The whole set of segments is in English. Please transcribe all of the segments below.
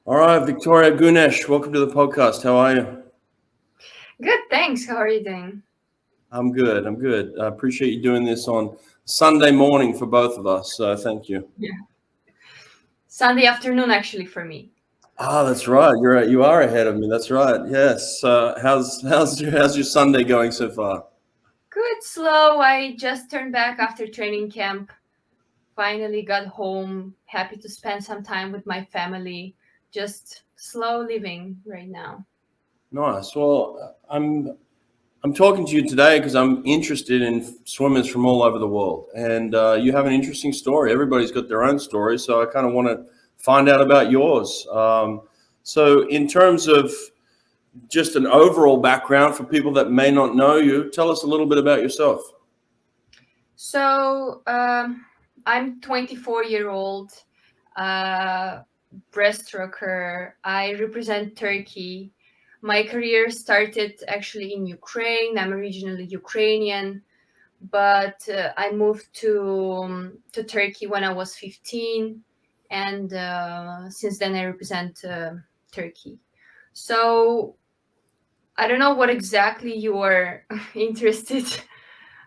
All right, Viktoria Gunes, welcome to the podcast. How are you? Good, thanks. How are you doing? I'm good. I'm good. I appreciate you doing this on Sunday morning for both of us. So thank you. Yeah. Sunday afternoon, actually, for me. That's right. You are ahead of me. That's right. Yes. How's your Sunday going so far? Good, slow. I just turned back after training camp. Finally got home. Happy to spend some time with my family. Just slow living right now. Nice. Well, I'm talking to you today because I'm interested in swimmers from all over the world, and you have an interesting story. Everybody's got their own story, so I kind of want to find out about yours. So, in terms of just an overall background for people that may not know you, tell us a little bit about yourself. So, I'm 24-year-old, uh, breaststroker. I represent Turkey. My career started actually in Ukraine. I'm originally Ukrainian, but I moved to Turkey when I was 15, and since then I represent Turkey. So I don't know what exactly you are interested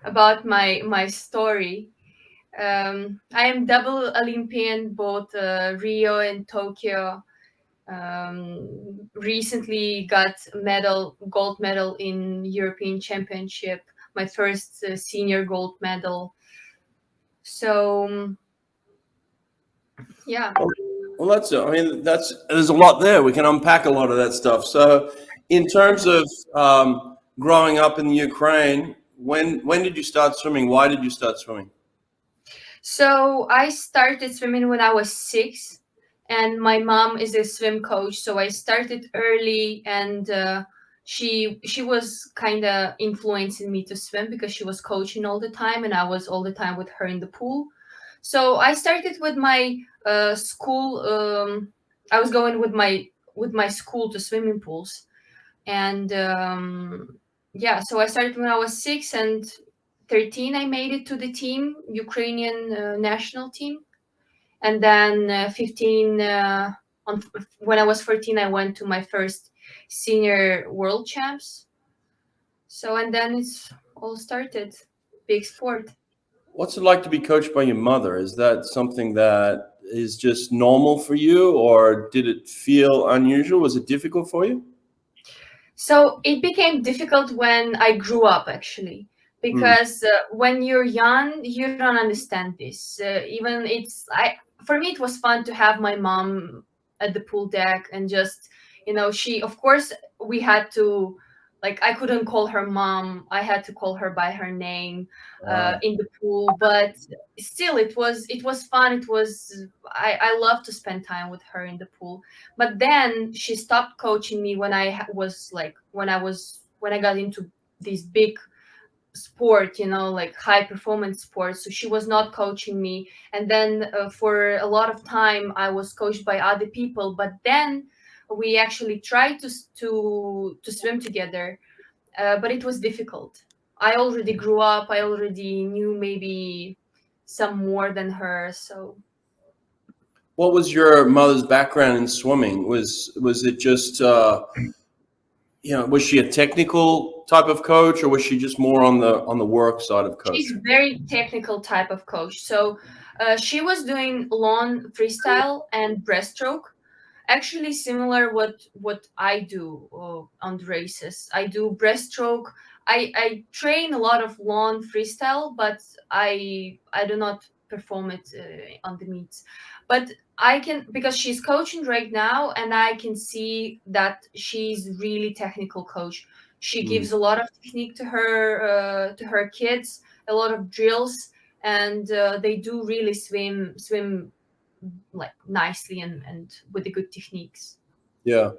about my story. I am double Olympian, both Rio and Tokyo. Recently got gold medal in European Championship, my first senior gold medal. So yeah. Well, there's a lot there. We can unpack a lot of that stuff. So, in terms of growing up in the Ukraine, when did you start swimming? Why did you start swimming? So I started swimming when I was 6, and my mom is a swim coach. So I started early, and she was kind of influencing me to swim because she was coaching all the time, and I was all the time with her in the pool. So I started with my school. I was going with my school to swimming pools, and yeah. So I started when I was 6, and 13 I made it to the team, Ukrainian national team, and then 15 when I was 14 I went to my first senior world champs. So and then it's all started. Big sport. What's it like to be coached by your mother? Is that something that is just normal for you, or did it feel unusual? Was it difficult for you? So it became difficult when I grew up, actually, Mm, because when you're young, you don't understand this. Even it's I For me, it was fun to have my mom at the pool deck and just, she, of course, we had to, like, I couldn't call her mom. I had to call her by her name right. in the pool, but still, it was fun. I love to spend time with her in the pool. But then she stopped coaching me when when I got into this big sport, like high performance sports. So she was not coaching me, and then for a lot of time I was coached by other people. But then we actually tried to swim together, but it was difficult. I already grew up. I already knew maybe some more than her. So What was your mother's background in swimming? Was it just was she a technical type of coach, or was she just more on the work side of she's coach? very technical type of coach. So she was doing lawn freestyle and breaststroke, actually similar what I do on the races. I do breaststroke. I train a lot of lawn freestyle, but I do not perform it on the meets. But I can, because she's coaching right now, and I can see that she's really technical coach. She Mm. gives a lot of technique to her kids, a lot of drills, and they do really swim like nicely and with the good techniques. Yeah.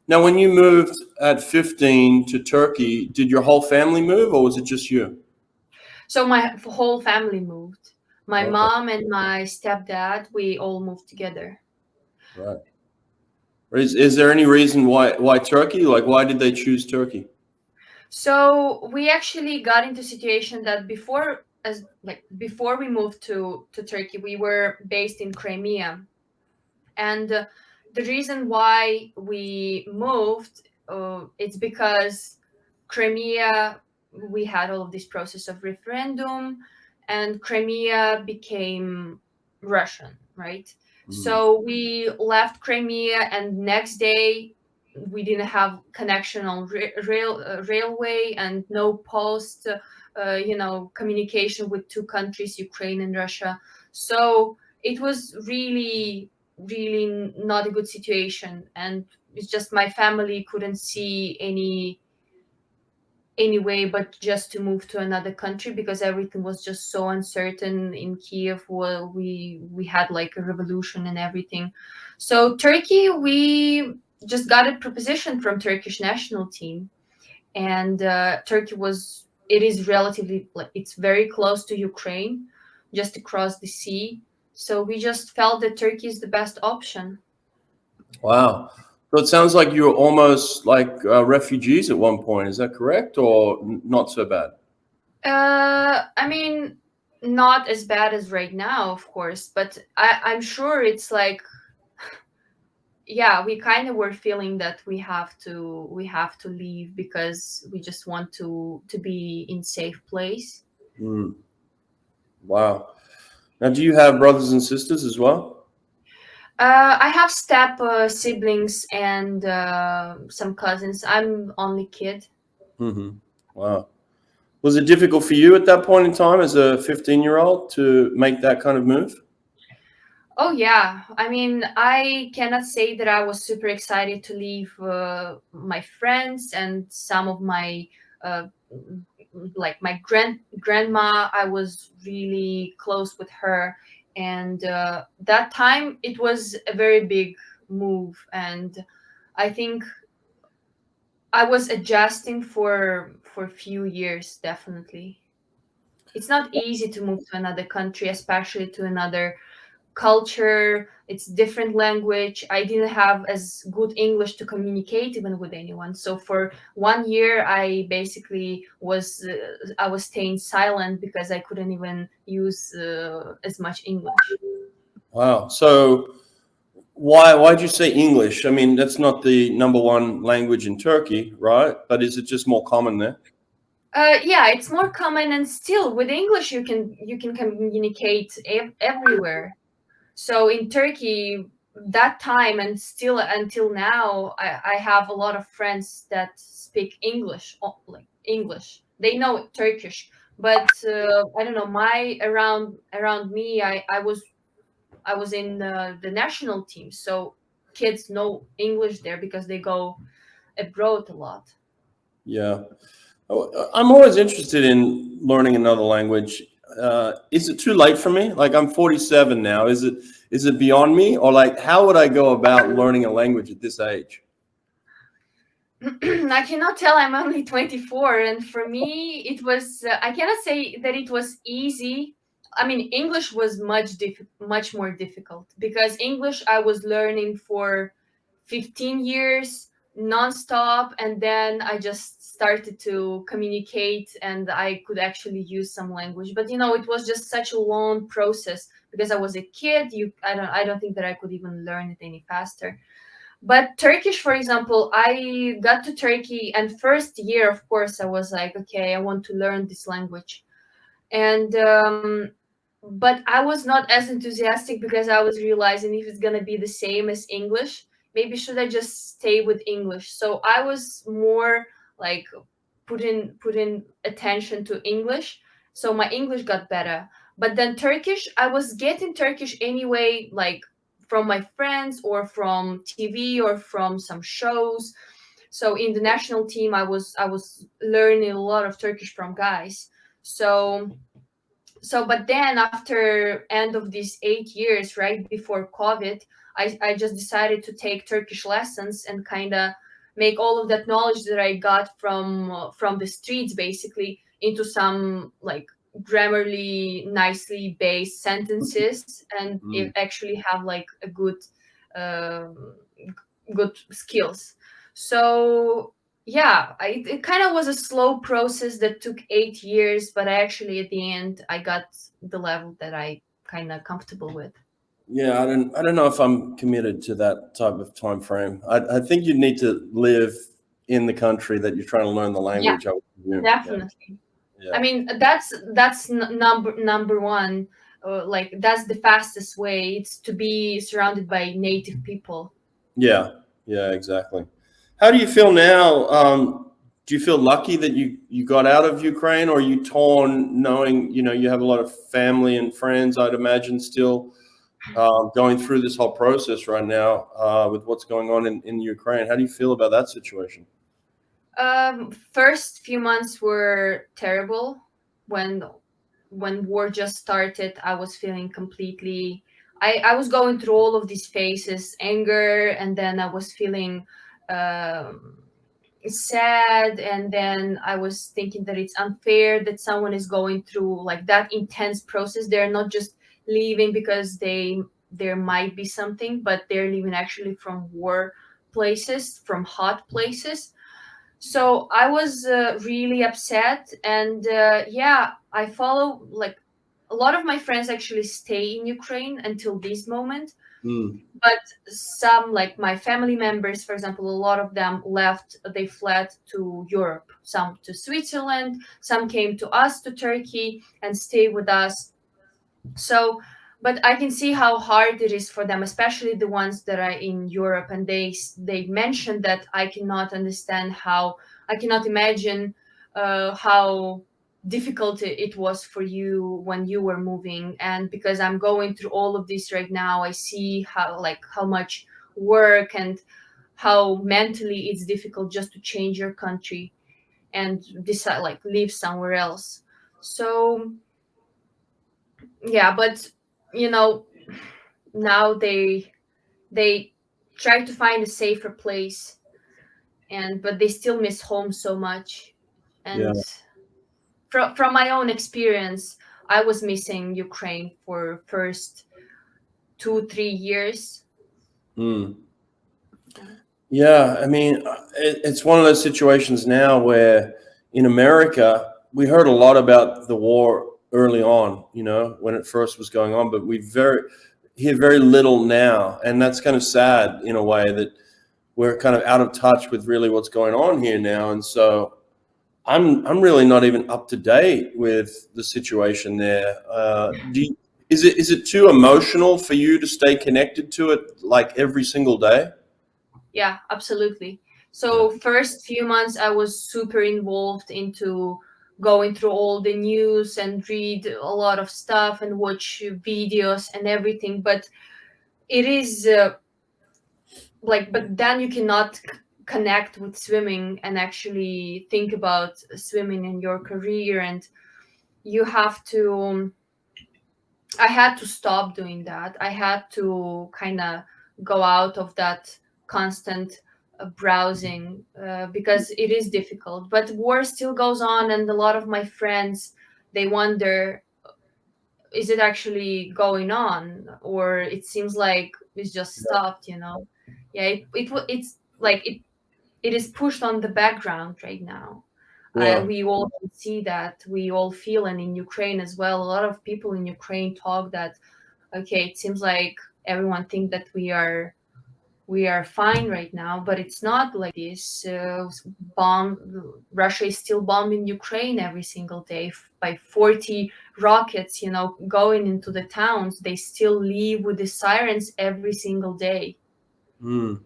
Now, when you moved at 15 to Turkey, did your whole family move, or was it just you? So my whole family moved. My Okay, mom and my stepdad, we all moved together. right. Is there any reason why Turkey? Like, why did they choose Turkey? So we actually got into situation that before we moved to Turkey, we were based in Crimea, and the reason why we moved, it's because Crimea, we had all of this process of referendum, and Crimea became Russian, right? Mm. So we left Crimea, and next day we didn't have connection on railway and no post, communication with two countries, Ukraine and Russia. So it was really not a good situation, and it's just my family couldn't see any way but just to move to another country, because everything was just so uncertain in Kiev. Where we had like a revolution and everything. So Turkey, we just got a proposition from Turkish national team, and Turkey was, it is relatively, like, it's very close to Ukraine, just across the sea. So we just felt that Turkey is the best option. Wow. So it sounds like you were almost like refugees at one point. Is that correct, or not so bad? I mean, not as bad as right now, of course, but I'm sure it's like, yeah, we kind of were feeling that we have to leave because we just want to be in safe place. Mm. Wow. Now, do you have brothers and sisters as well? I have step siblings and some cousins. I'm only kid. Hmm. Wow. Was it difficult for you at that point in time as a 15-year-old to make that kind of move? Oh yeah, I mean, I cannot say that I was super excited to leave my friends and some of my uh, like my grandma. I was really close with her, and that time it was a very big move, and I think I was adjusting for a few years. Definitely, it's not easy to move to another country, especially to another culture. It's different language. I didn't have as good English to communicate even with anyone. So for 1 year I basically was staying silent because I couldn't even use as much English. Wow. So why'd you say English? I mean, that's not the number one language in Turkey, right? But is it just more common there? Yeah, it's more common, and still with English you can communicate everywhere. So in Turkey, that time and still until now, I have a lot of friends that speak English, like English. They know Turkish, but I don't know. My around me, I was in the national team, so kids know English there because they go abroad a lot. Yeah. I'm always interested in learning another language. Is it too late for me? Like I'm 47 now. Is it beyond me, or like how would I go about learning a language at this age? I cannot tell. I'm only 24, and for me, it was. I cannot say that it was easy. I mean, English was much more difficult because English I was learning for 15 years nonstop, and then I just started to communicate, and I could actually use some language. But it was just such a long process because I was a kid. I don't think that I could even learn it any faster. But Turkish, for example, I got to Turkey, and first year, of course, I was like, okay, I want to learn this language. And but I was not as enthusiastic because I was realizing if it's gonna be the same as English, maybe should I just stay with English? So I was more like put in attention to English. So my English got better. But then Turkish, I was getting Turkish anyway, like from my friends or from TV or from some shows. So in the national team, I was learning a lot of Turkish from guys. So but then after end of these 8 years, right before COVID, I just decided to take Turkish lessons and kind of make all of that knowledge that I got from the streets basically into some like grammarly nicely based sentences, and it Mm. actually have like a um, good skills. So yeah, it kind of was a slow process that took 8 years, but I actually at the end I got the level that I kind of comfortable with. Yeah, I don't know if I'm committed to that type of time frame. I think you need to live in the country that you're trying to learn the Yeah, language. I would presume. Yeah, definitely. I yeah, mean, number one. Like that's the fastest way. It's to be surrounded by native people. yeah, yeah, exactly. How do you feel now? Do you feel lucky that you got out of Ukraine, or are you torn knowing you have a lot of family and friends? I'd imagine still going through this whole process right now with what's going on in Ukraine. How do you feel about that situation? First few months were terrible. When when war just started, I was feeling completely. I was going through all of these phases, anger, and then I was feeling um, sad, and then I was thinking that it's unfair that someone is going through like that intense process. They're not just leaving because there might be something, but they're leaving actually from war places, from hot places. So I was really upset, and yeah, I follow like a lot of my friends actually stay in Ukraine until this moment, Mm, but some, like my family members, for example, a lot of them left. They fled to Europe, some to Switzerland, some came to us to Turkey and stay with us. So, but I can see how hard it is for them, especially the ones that are in Europe, and they mentioned that I cannot understand how, I cannot imagine how difficult it was for you when you were moving. And because I'm going through all of this right now, I see how much work and how mentally it's difficult just to change your country and decide like live somewhere else. So yeah, but you know, now they try to find a safer place, and but they still miss home so much. yeah. And from my own experience, I was missing Ukraine for first 2 3 years. Mm. Yeah, I mean, it's one of those situations now where in America, we heard a lot about the war early on, when it first was going on, but we hear very little now. And that's kind of sad in a way that we're kind of out of touch with really what's going on here now. And so I'm really not even up to date with the situation there. Is it too emotional for you to stay connected to it like every single day? Yeah, absolutely. Yeah. So first few months I was super involved into going through all the news and read a lot of stuff and watch videos and everything, but it is like, but then you cannot connect with swimming and actually think about swimming in your career. And you have to, I had to stop doing that. I had to kind of go out of that constant browsing because it is difficult, but war still goes on. And a lot of my friends, they wonder, is it actually going on, or it seems like it's just stopped. Yeah, it's like it is pushed on the background right now. Yeah. We all can see that, we all feel, and in Ukraine as well, a lot of people in Ukraine talk that, okay, it seems like everyone think that we are fine right now, but it's not like this. Russia is still bombing Ukraine every single day by 40 rockets, going into the towns. They still leave with the sirens every single day. Mm.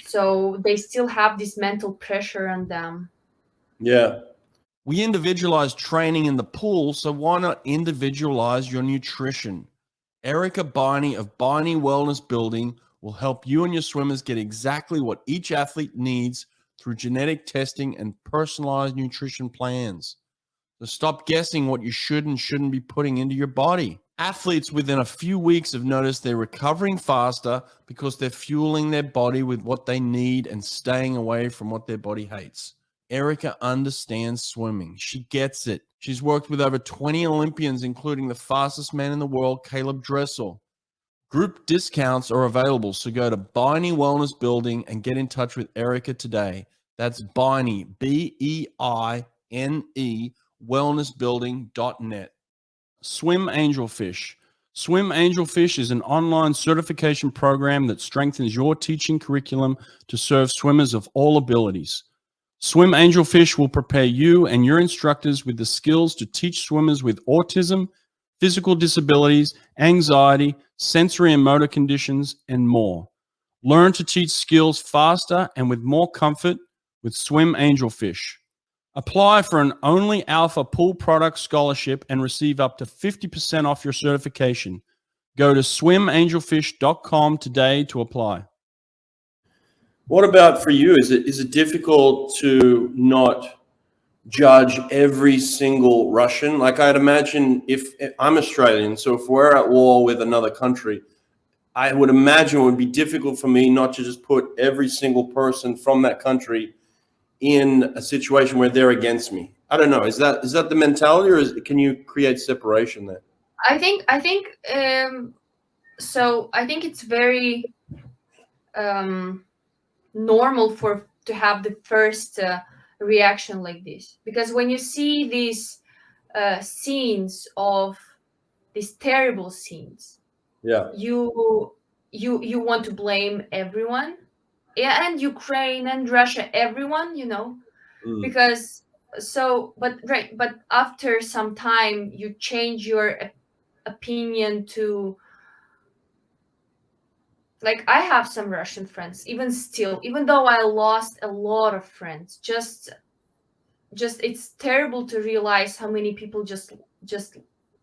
So they still have this mental pressure on them. Yeah. We individualize training in the pool, so why not individualize your nutrition? Erica Beine of Beine Wellness Building will help you and your swimmers get exactly what each athlete needs through genetic testing and personalized nutrition plans. So stop guessing what you should and shouldn't be putting into your body. Athletes within a few weeks have noticed they're recovering faster because they're fueling their body with what they need and staying away from what their body hates. Erica understands swimming. She gets it. She's worked with over 20 Olympians, including the fastest man in the world, Caleb Dressel. Group discounts are available, so go to Beine Wellness Building and get in touch with Erica today. That's Beine, Beine, wellnessbuilding.net. Swim Angelfish. Swim Angelfish is an online certification program that strengthens your teaching curriculum to serve swimmers of all abilities. Swim Angelfish will prepare you and your instructors with the skills to teach swimmers with autism, physical disabilities, anxiety, sensory and motor conditions, and more. Learn to teach skills faster and with more comfort with Swim Angelfish. Apply for an Only Alpha Pool Product Scholarship and receive up to 50% off your certification. Go to swimangelfish.com today to apply. What about for you? Is it difficult to not judge every single Russian? Like, I'd imagine if I'm Australian, so if we're at war with another country, I would imagine it would be difficult for me not to just put every single person from that country in a situation where they're against me. I don't know. Is that the mentality, or can you create separation there? I think so. I think it's very normal to have the first reaction like this, because when you see these scenes of these terrible scenes, Yeah. you want to blame everyone, yeah, and Ukraine and Russia, everyone, because but after some time you change your opinion to, like, I have some Russian friends, even though I lost a lot of friends, just it's terrible to realize how many people just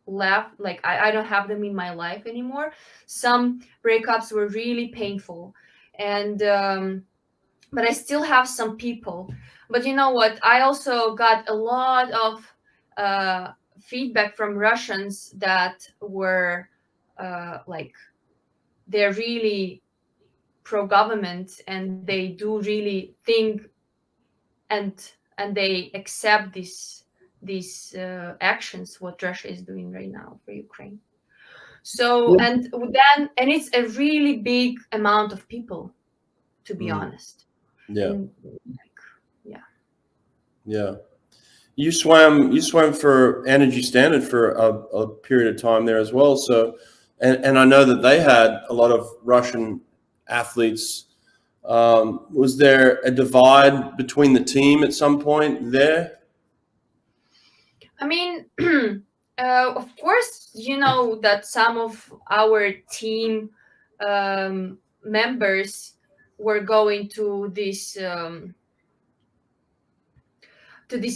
left. Like, I don't have them in my life anymore. Some breakups were really painful, and but I still have some people. But you know what? I also got a lot of feedback from Russians that were like, they're really pro-government, and they do really think and they accept these actions what Russia is doing right now for Ukraine. So and it's a really big amount of people, to be honest. Yeah. Yeah. You swam for Energy Standard for a period of time there as well. So, and I know that they had a lot of Russian athletes. Was there a divide between the team at some point there? I mean, of course, you know that some of our team members were going to this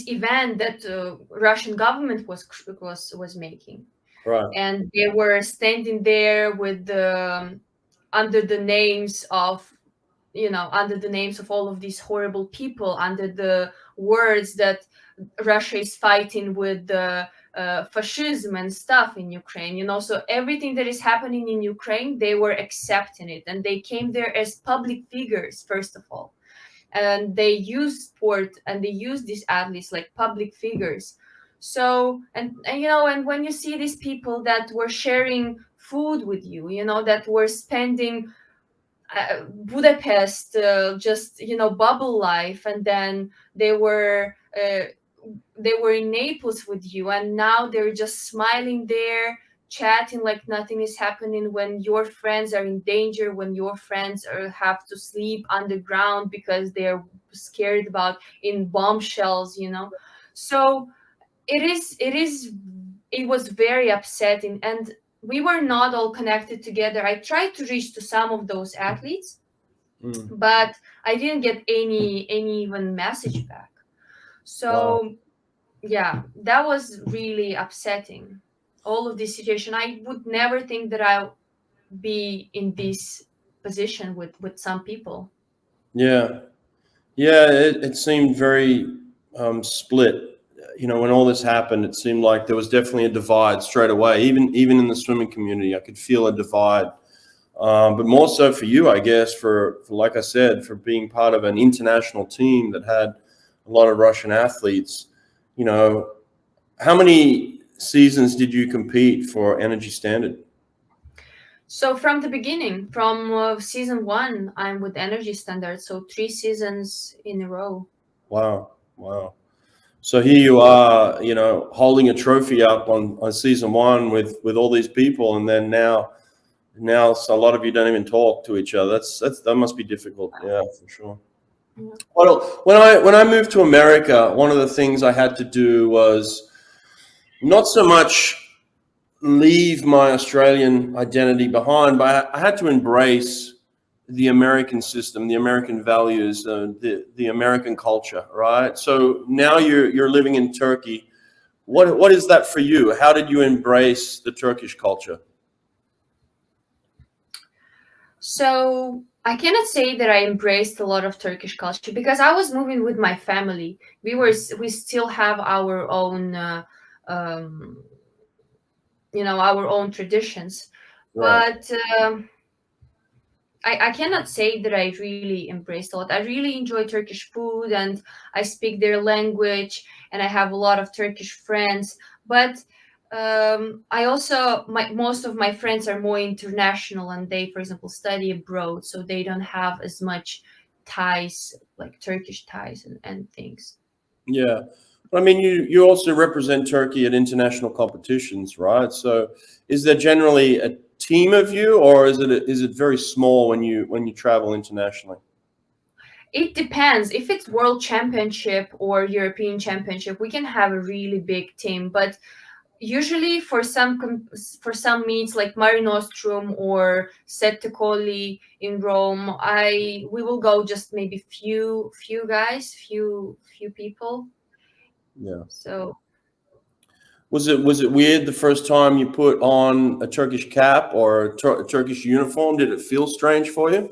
event that Russian government was making, Right. and they were standing there with under the names of all of these horrible people, under the words that Russia is fighting with the fascism and stuff in Ukraine, so everything that is happening in Ukraine, they were accepting it, and they came there as public figures, first of all, and they use sport and they use these athletes like public figures. So and when you see these people that were sharing food with you, that were spending Budapest, just bubble life, and then they were in Naples with you, and now they're just smiling there, chatting like nothing is happening, when your friends are in danger, when your friends have to sleep underground because they're scared about in bombshells. So it was very upsetting, and we were not all connected together. I tried to reach to some of those athletes, but I didn't get any even message back. So yeah, that was really upsetting. All of this situation, I would never think that I'll be in this position with some people. Yeah. It seemed very split. When all this happened, it seemed like there was definitely a divide straight away. Even in the swimming community, I could feel a divide. But more so for you, I guess, for like I said, for being part of an international team that had a lot of Russian athletes. How many seasons did you compete for Energy Standard? So from the beginning, from season 1, I'm with Energy Standard. So 3 seasons in a row. Wow. So here you are, you know, holding a trophy up on season one with all these people, and then now so a lot of you don't even talk to each other. That must be difficult. Yeah, for sure. Yeah. Well, when I moved to America, one of the things I had to do was not so much leave my Australian identity behind, but I had to embrace the American system, the American values, the American culture, right? So now you're living in Turkey. What is that for you? How did you embrace the Turkish culture? So I cannot say that I embraced a lot of Turkish culture because I was moving with my family. We still have our own um, our own traditions, Right. but I cannot say that I really embraced a lot. I really enjoy Turkish food and I speak their language and I have a lot of Turkish friends. But I also, most of my friends are more international and they, for example, study abroad. So they don't have as much ties, like Turkish ties and things. Yeah. I mean, you also represent Turkey at international competitions, right? So is there generally a team of you, or is it very small when you travel internationally? It depends. If it's World Championship or European Championship, we can have a really big team. But usually for some meets like Mare Nostrum or Sette Colli in Rome, we will go just maybe few guys, few people. Yeah. So Was it weird the first time you put on a Turkish cap or a Turkish uniform? Did it feel strange for you?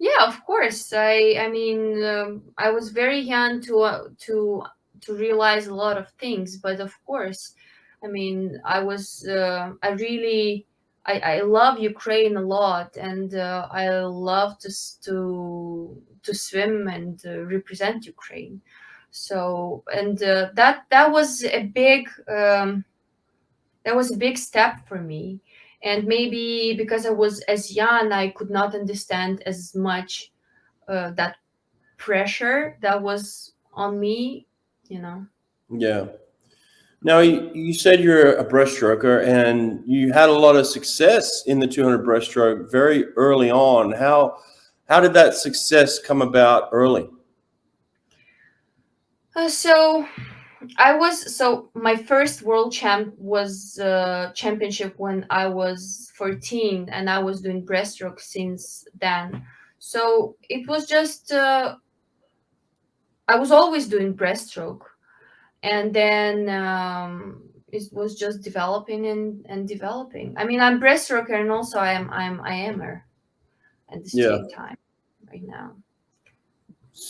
yeah, of course. I mean, I was very young to realize a lot of things, but of course, I mean, I really I love Ukraine a lot, and I love to swim and represent Ukraine. So, and that was a big step for me. And maybe because I was as young, I could not understand as much that pressure that was on me, you know. Yeah. Now you said you're a breaststroker and you had a lot of success in the 200 breaststroke very early on. How did that success come about early? So my first world champ was championship when I was 14, and I was doing breaststroke since then. So it was just I was always doing breaststroke, and then it was just developing and developing. I mean, I'm breaststroker and also I'm IMer at the Yeah. same time right now.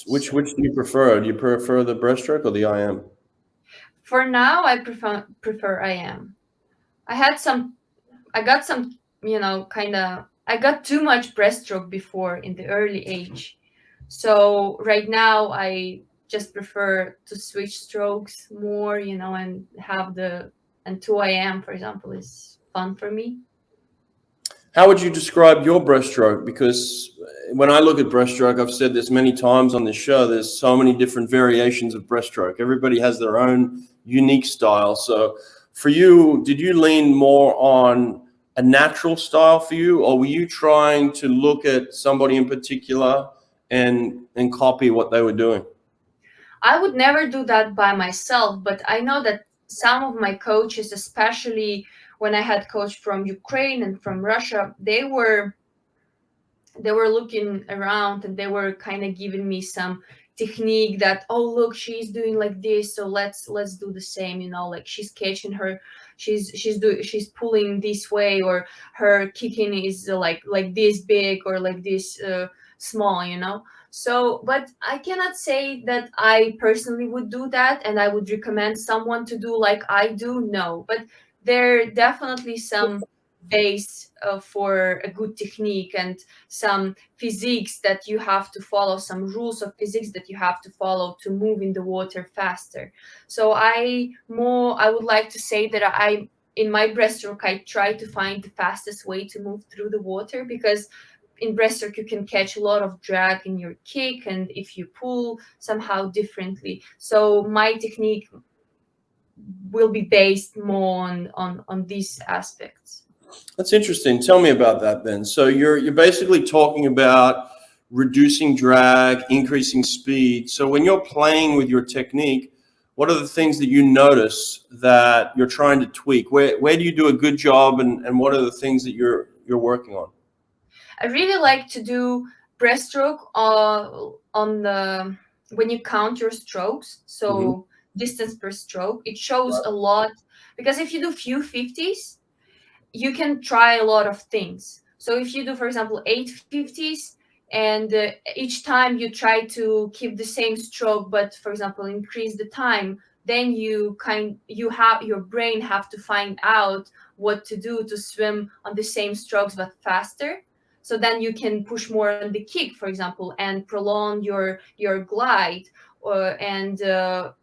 Which do you prefer? Do you prefer the breaststroke or the IM? For now, I prefer IM. I had some, I got some, kind of. I got too much breaststroke before in the early age, so right now I just prefer to switch strokes more, and have and 2 IM, for example, is fun for me. How would you describe your breaststroke? Because when I look at breaststroke, I've said this many times on this show, there's so many different variations of breaststroke. Everybody has their own unique style. So for you, did you lean more on a natural style for you, or were you trying to look at somebody in particular and copy what they were doing? I would never do that by myself, but I know that some of my coaches, especially when I had coach from Ukraine and from Russia, they were looking around and they were kind of giving me some technique that, oh look, she's doing like this, so let's do the same, like she's catching her, she's pulling this way, or her kicking is like this big or like this small, so but I cannot say that I personally would do that and I would recommend someone to do like I do, no, but there are definitely some base for a good technique and some physics that you have to follow, some rules of physics that you have to follow to move in the water faster. So I would like to say that in my breaststroke I try to find the fastest way to move through the water, because in breaststroke you can catch a lot of drag in your kick, and if you pull somehow differently. So my technique will be based more on these aspects. That's interesting. Tell me about that then. So you're basically talking about reducing drag, increasing speed. So when you're playing with your technique, what are the things that you notice that you're trying to tweak? Where do you do a good job, and what are the things that you're working on? I really like to do breaststroke on the when you count your strokes. So distance per stroke, it shows a lot, because if you do few 50s, you can try a lot of things. So if you do, for example, 850s, and each time you try to keep the same stroke, but for example increase the time, then you have your brain have to find out what to do to swim on the same strokes but faster. So then you can push more on the kick, for example, and prolong your glide, and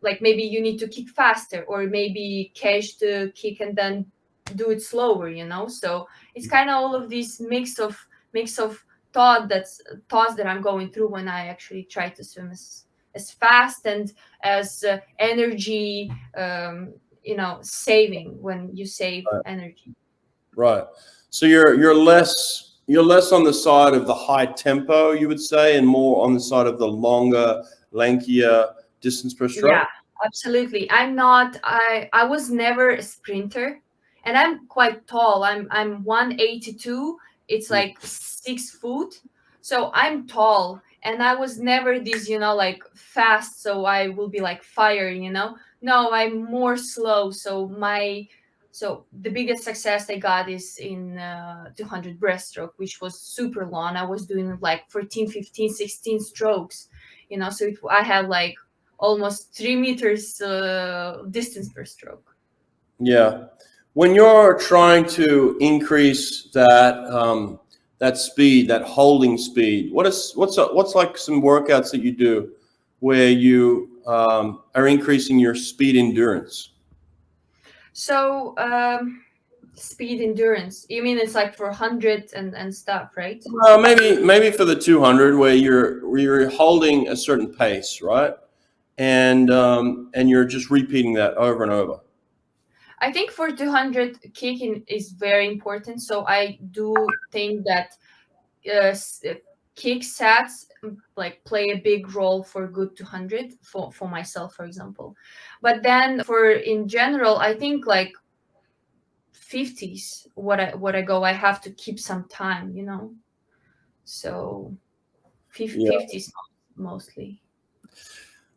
like maybe you need to kick faster, or maybe catch the kick and then do it slower, so it's kind of all of these mix of thoughts that I'm going through when I actually try to swim as fast and as energy saving, when you save energy. Right. So you're less on the side of the high tempo, you would say, and more on the side of the longer, lankier distance per stroke. Yeah, absolutely. I was never a sprinter, and I'm quite tall. I'm 182. It's like 6 foot. So I'm tall, and I was never this, like fast, so I will be like fire. No, I'm more slow. So the biggest success I got is in 200 breaststroke, which was super long. I was doing like 14, 15, 16 strokes, so I had like almost 3 meters distance per stroke. Yeah. When you're trying to increase that speed, that holding speed, what's like some workouts that you do where you are increasing your speed endurance? So speed endurance, you mean it's like for 100 and stuff, right? Maybe for the 200 where you're holding a certain pace, right? And you're just repeating that over and over. I think for 200 kicking is very important. So I do think that kick sets like play a big role for good 200 for myself, for example. But then for in general, I think like 50s, what I have to keep some time, so 50s mostly.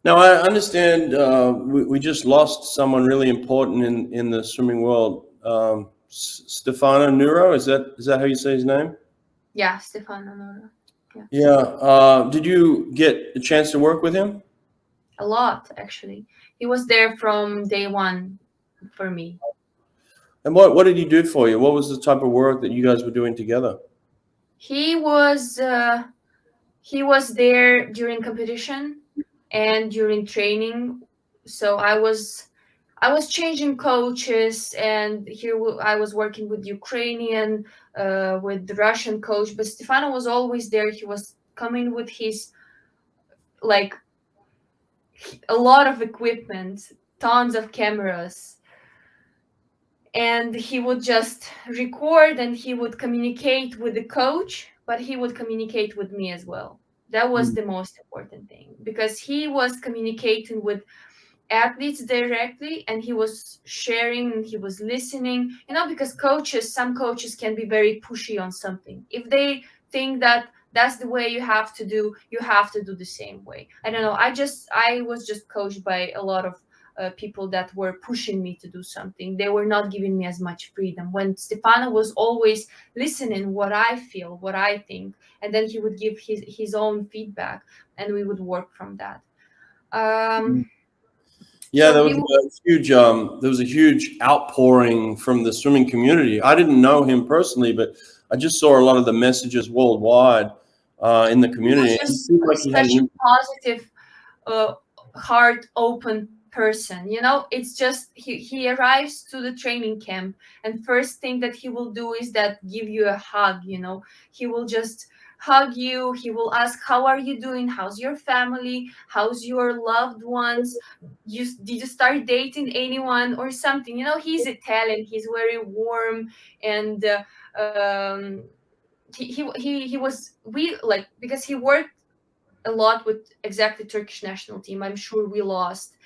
Now, I understand we just lost someone really important in the swimming world. Stefano Nurra, is that how you say his name? Yeah, Stefano Nurra. Yeah. Did you get a chance to work with him? A lot, actually. He was there from day one for me. And what did he do for you? What was the type of work that you guys were doing together? He was there during competition and during training. So I was changing coaches, and here I was working with Ukrainian, with the Russian coach, but Stefano was always there. He was coming with his like a lot of equipment, tons of cameras, and he would just record, and he would communicate with the coach, but he would communicate with me as well. That was the most important thing, because he was communicating with athletes directly, and he was sharing and he was listening, because some coaches can be very pushy on something. If they think that that's the way you have to do the same way. I don't know, I was just coached by a lot of people that were pushing me to do something. They were not giving me as much freedom, when Stefano was always listening what I feel, what I think, and then he would give his own feedback, and we would work from that. Yeah, So there was a huge outpouring from the swimming community. I didn't know him personally, but I just saw a lot of the messages worldwide in the community. It was just such a positive, heart open person, you know. It's just he arrives to the training camp, and first thing that he will do is that give you a hug, you know. He will just hug you. He will ask, how are you doing, how's your family, how's your loved ones, did you start dating anyone or something, you know. He's Italian, he's very warm, and he was, we like, because he worked a lot with exactly Turkish national team. I'm sure we lost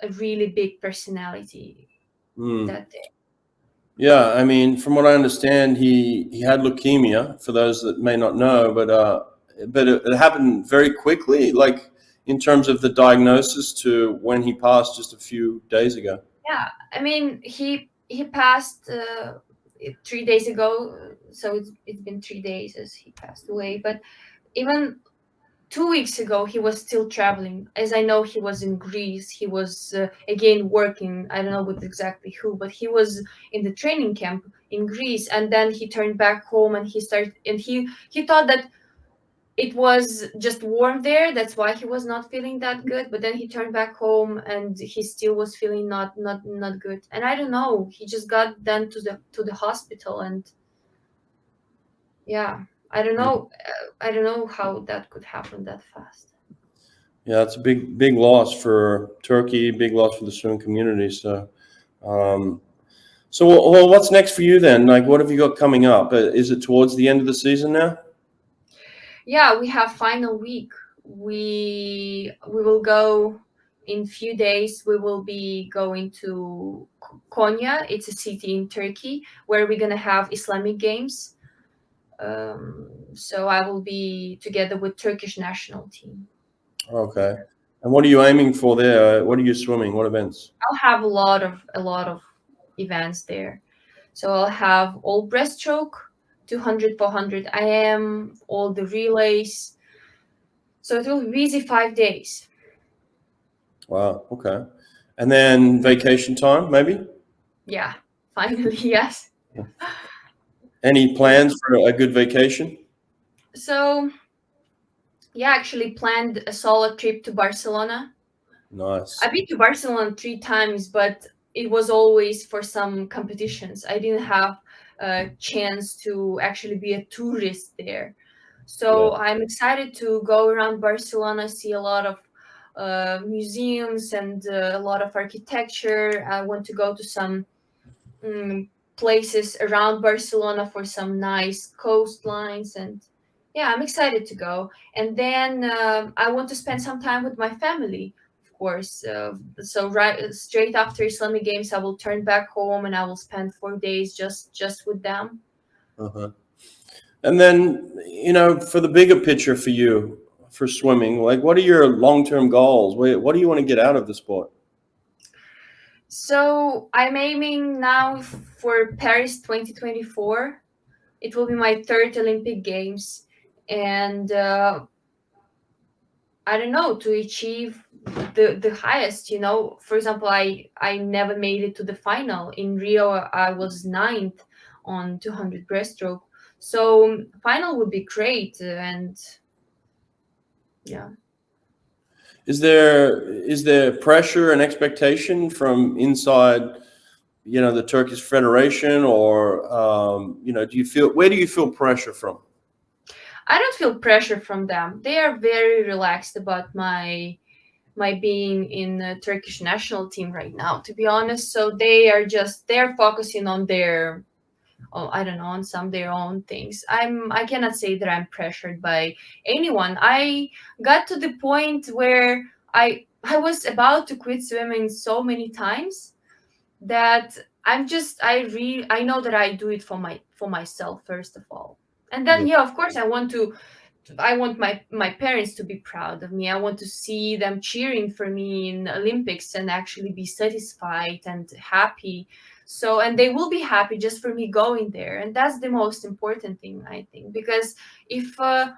a really big personality that day. Yeah, I mean, from what I understand, he had leukemia. For those that may not know, but it happened very quickly, like in terms of the diagnosis to when he passed just a few days ago. Yeah, I mean, he passed 3 days ago, so it's been 3 days as he passed away. But even 2 weeks ago, he was still traveling. As I know, he was in Greece. He was again working. I don't know with exactly who, but he was in the training camp in Greece, and then he turned back home and he started. And he thought that it was just warm there. That's why he was not feeling that good. But then he turned back home and he still was feeling not good. And I don't know. He just got then to the hospital, and yeah, I don't know. I don't know how that could happen that fast. Yeah, it's a big loss for Turkey, big loss for the swim community. So, well, what's next for you then? Like, what have you got coming up? Is it towards the end of the season now? Yeah, we have final week. We will go in few days. We will be going to Konya. It's a city in Turkey where we're gonna have Islamic Games. So I will be together with Turkish national team. Okay. And what are you aiming for there? What are you swimming? What events? I'll have a lot of events there. So I'll have all breaststroke, 200, 400 IM, all the relays. So it will be busy 5 days. Wow. Okay. And then vacation time, maybe? Yeah, finally, yes. Any plans for a good vacation? So yeah, actually planned a solo trip to Barcelona. Nice. I've been to Barcelona 3 times, but it was always for some competitions. I didn't have a chance to actually be a tourist there. So I'm excited to go around Barcelona, see a lot of museums and a lot of architecture. I want to go to some places around Barcelona for some nice coastlines, and yeah, I'm excited to go. And then I want to spend some time with my family, of course. So right straight after Islamic Games, I will turn back home and I will spend 4 days just with them. Uh-huh. And then, for the bigger picture for you, for swimming, like what are your long-term goals? What do you want to get out of the sport? So I'm aiming now for Paris 2024. It will be my third Olympic Games, and I don't know, to achieve the highest. For example, I never made it to the final. In Rio, I was ninth on 200 breaststroke. So final would be great, and yeah. Is there pressure and expectation from inside, the Turkish Federation, or where do you feel pressure from? I don't feel pressure from them. They are very relaxed about my being in the Turkish national team right now, to be honest. So they're focusing on their, I don't know, on some of their own things. I cannot say that I'm pressured by anyone. I got to the point where I was about to quit swimming so many times that I know that I do it for myself first of all. And then yeah, of course I want my parents to be proud of me. I want to see them cheering for me in Olympics and actually be satisfied and happy. So, and they will be happy just for me going there. And that's the most important thing, I think, because if, for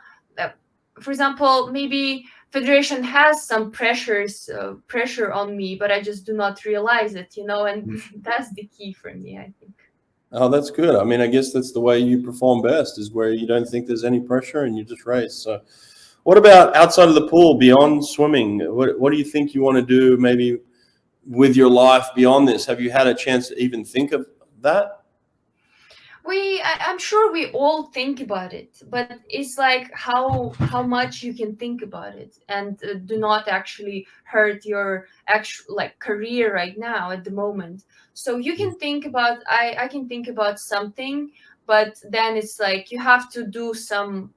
example, maybe federation has some pressure on me, but I just do not realize it, and that's the key for me, I think. Oh, that's good. I mean, I guess that's the way you perform best, is where you don't think there's any pressure and you just race. So what about outside of the pool, beyond swimming? What do you think you want to do maybe with your life beyond this? Have you had a chance to even think of that? I'm sure we all think about it, but it's like how much you can think about it and do not actually hurt your actual like career right now at the moment. So you can think about, I can think about something, but then it's like you have to do some,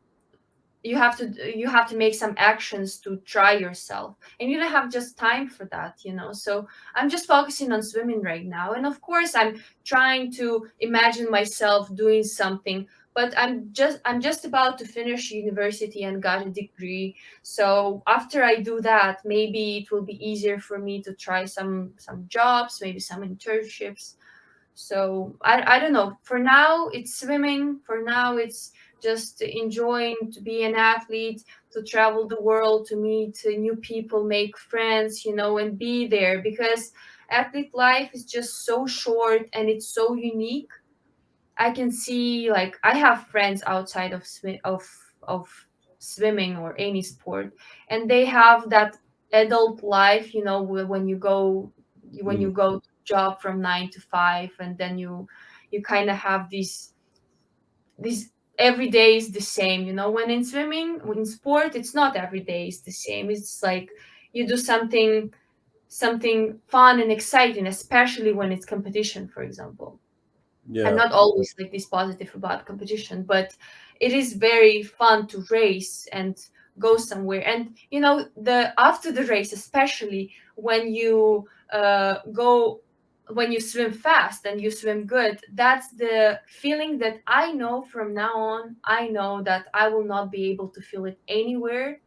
you have to make some actions to try yourself, and you don't have just time for that, you know. So I'm just focusing on swimming right now, and of course I'm trying to imagine myself doing something, but I'm just about to finish university and got a degree. So after I do that, maybe it will be easier for me to try some jobs, maybe some internships. So I don't know. For now, it's swimming. For now, it's just enjoying to be an athlete, to travel the world, to meet new people, make friends, you know, and be there, because athlete life is just so short and it's so unique. I can see, like, I have friends outside of of swimming or any sport, and they have that adult life, you know, when you go to job from 9 to 5, and then you kind of have these every day is the same, you know. When in swimming, in sport, it's not every day is the same. It's like you do something fun and exciting, especially when it's competition, for example. I'm Yeah. not always like this positive about competition, but it is very fun to race and go somewhere. And you know, the after the race, especially when you go when you swim fast and you swim good, that's the feeling that I know from now on. I know that I will not be able to feel it anywhere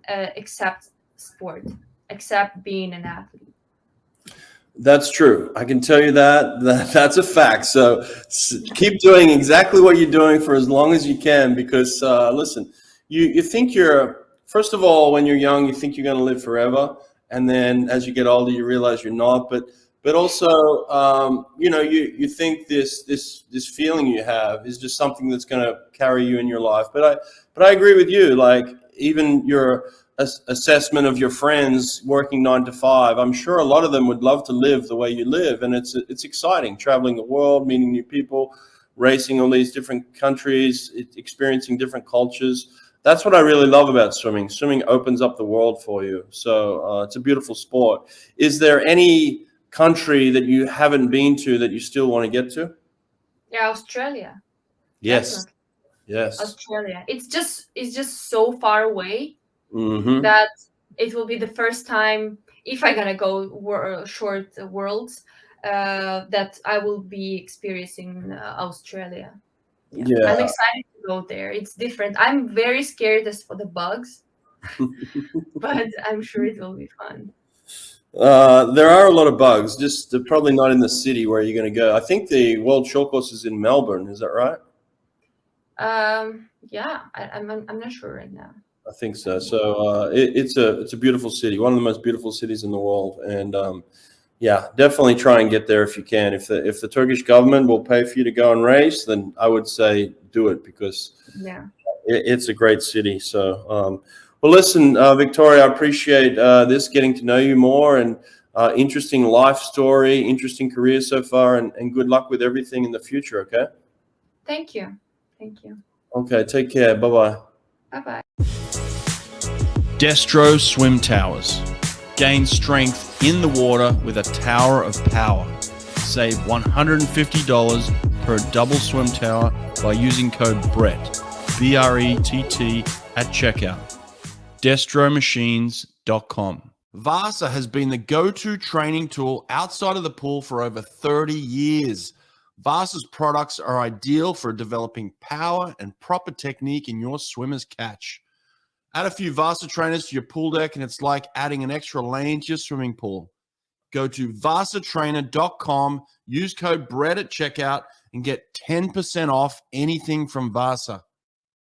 except sport, except being an athlete. That's true. I can tell you that's a fact. So keep doing exactly what you're doing for as long as you can, because listen, you think you're, first of all, when you're young, you think you're going to live forever, and then as you get older, you realize you're not. But also, you know, you think this feeling you have is just something that's going to carry you in your life. But I agree with you. Like, even your assessment of your friends working 9 to 5, I'm sure a lot of them would love to live the way you live, and it's exciting, traveling the world, meeting new people, racing all these different countries, experiencing different cultures. That's what I really love about swimming. Swimming opens up the world for you. So it's a beautiful sport. Is there any country that you haven't been to that you still want to get to? Yeah, Australia. Yes. Definitely. Yes. Australia. It's just so far away Mm-hmm. that it will be the first time, if I gonna go short worlds, that I will be experiencing Australia. Yeah, I'm Yeah. excited to go there. It's different. I'm very scared as for the bugs, but I'm sure it will be fun. There are a lot of bugs, just probably not in the city where you're going to go. I think the World Short Course is in Melbourne. Is that right? Yeah, I'm not sure right now. I think so. So it's a beautiful city, one of the most beautiful cities in the world, and yeah, definitely try and get there if you can. If the Turkish government will pay for you to go and race, then I would say do it, because Yeah. it's a great city. So well, listen, Victoria, I appreciate this, getting to know you more, and interesting life story, interesting career so far, and good luck with everything in the future. Okay. Thank you. Thank you. Okay. Take care. Bye bye. Bye bye. DESTRO Swim Towers. Gain strength in the water with a tower of power. Save $150 per double swim tower by using code BRETT, B-R-E-T-T, at checkout. DestroMachines.com. Vasa has been the go-to training tool outside of the pool for over 30 years. Vasa's products are ideal for developing power and proper technique in your swimmer's catch. Add a few Vasa trainers to your pool deck, and it's like adding an extra lane to your swimming pool. Go to vasatrainer.com, use code BRETT at checkout, and get 10% off anything from Vasa.